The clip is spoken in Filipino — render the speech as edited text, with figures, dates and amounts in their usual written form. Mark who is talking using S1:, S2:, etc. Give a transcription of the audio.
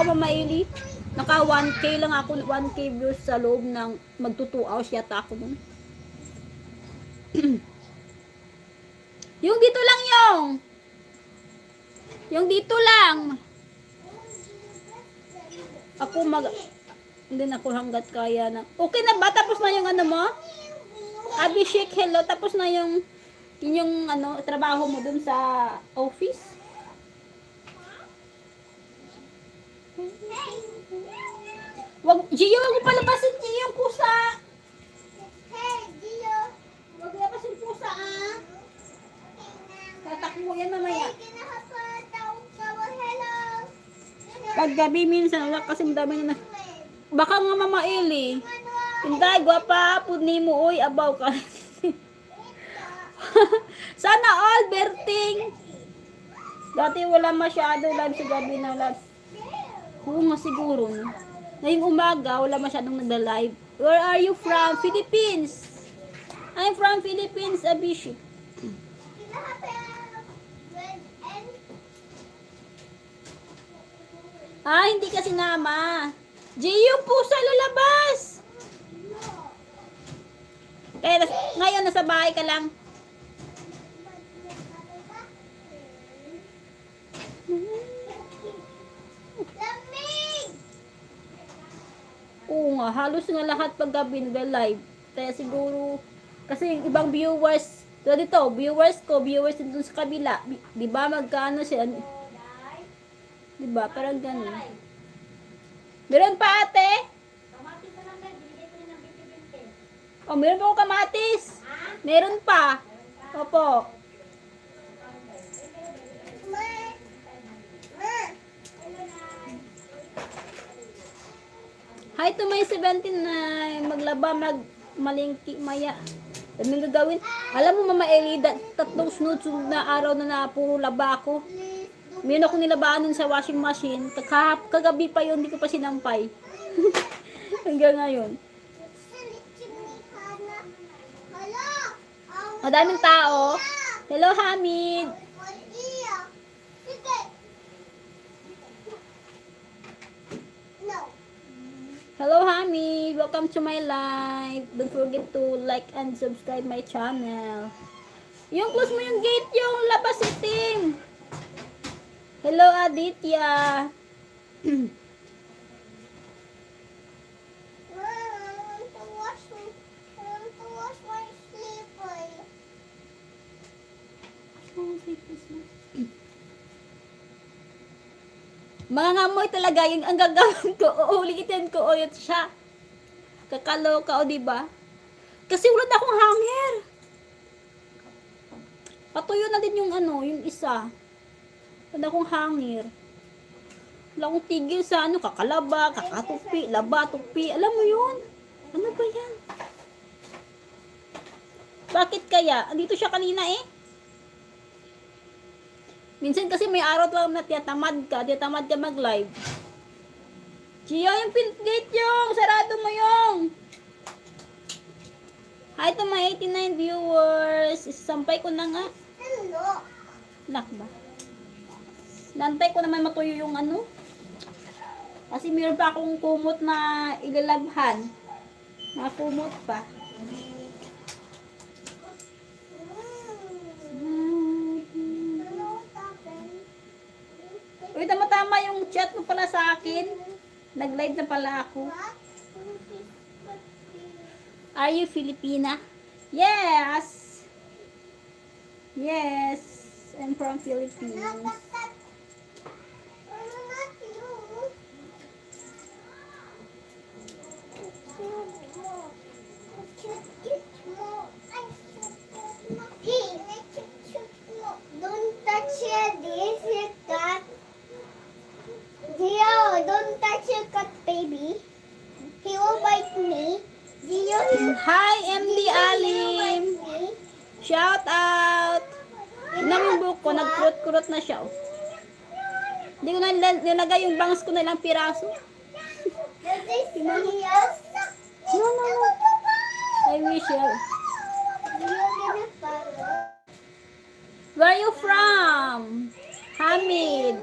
S1: ako, Mama Eli. Naka 1K lang ako, 1K views sa loob ng magto 2 hours yata ako nun. Yung dito lang yung dito lang. Ako hindi na ako hanggat kaya na. Okay na ba? Tapos na yung ano mo? Abhishek, hello. Tapos na yung ano, trabaho mo dun sa office? Gio, wag mo palabasin, Gio, yung pusa. Hey, Gio. Wag labasin pusa, ah. Tatakbo yan mamaya. Paggabi minsan, wala kasi madami na. Baka nga Mama Eli. Inday, gwapa, pudni mo, oy, abaw ka. Sana all, Berting. Dati wala masyado live sa gabi na live. Oo nga siguro, no? Ngayong umaga, wala masyadong nagda-live. Where are you from? Philippines. I'm from Philippines, Abhishek. Ah, hindi kasi nama. Gio, pusa lalabas. Kaya ngayon nasa bahay ka lang. Oo nga, halos nga lahat paggabi nag-live. Kaya siguro, kasi yung ibang viewers, dito, viewers dun sa kabila. Di ba magkano siya? Di ba? Parang ganun. Meron pa, ate? Oh, meron pa ako kamatis. Meron pa. Opo. Hi to my 17 na maglaba, malingki, maya. Daming gagawin. Alam mo, Mama Eli, tatlong sunod-sunod na araw na puro laba ako. Meron ako nilabaan nun sa washing machine. Kagabi pa yun, hindi ko pa sinampay. Hanggang ngayon. Madaming tao. Hello, Hamid. Hello, Hamid. Welcome to my live. Don't forget to like and subscribe my channel. Yung close mo yung gate, yung labas itim. Hello, Aditya. Mga ngamoy talaga yung ang gagawin ko. Uulitin ko ulit siya. Kakaloka o diba? Kasi wala na akong hanger. Patuyo na din yung ano, yung isa. Wala akong hanger. Wala akong tigil sa ano, kakalaba, kakatupi, laba, tupi. Alam mo yun? Ano ba yan? Bakit kaya? Andito siya kanina eh. Minsan kasi may araw lang na tiyatamad ka mag-live. Gio, yung gate yung, sarado mo yung. Hi to my 89 viewers. Isasampay ko na nga. Nak ba? Nantay ko naman matuyo yung ano. Kasi meron pa akong kumot na ilalabhan. Kumot pa. Uy, tama-tama yung chat mo pala sa akin. Nag-live na pala ako. Are you Filipina? Yes! Yes! I'm from Philippines.
S2: Don't touch this, you cut. Gio, don't touch your cut, baby. He will bite me. Gio,
S1: Hi, MD Alim. Shout out. Tingnan mo buko, nagkurot-kurot na siya. Oh. Hindi ko na nilagay yung bangs ko na ilang piraso.
S2: No.
S1: No. I wish you. Where are you from? Hamid.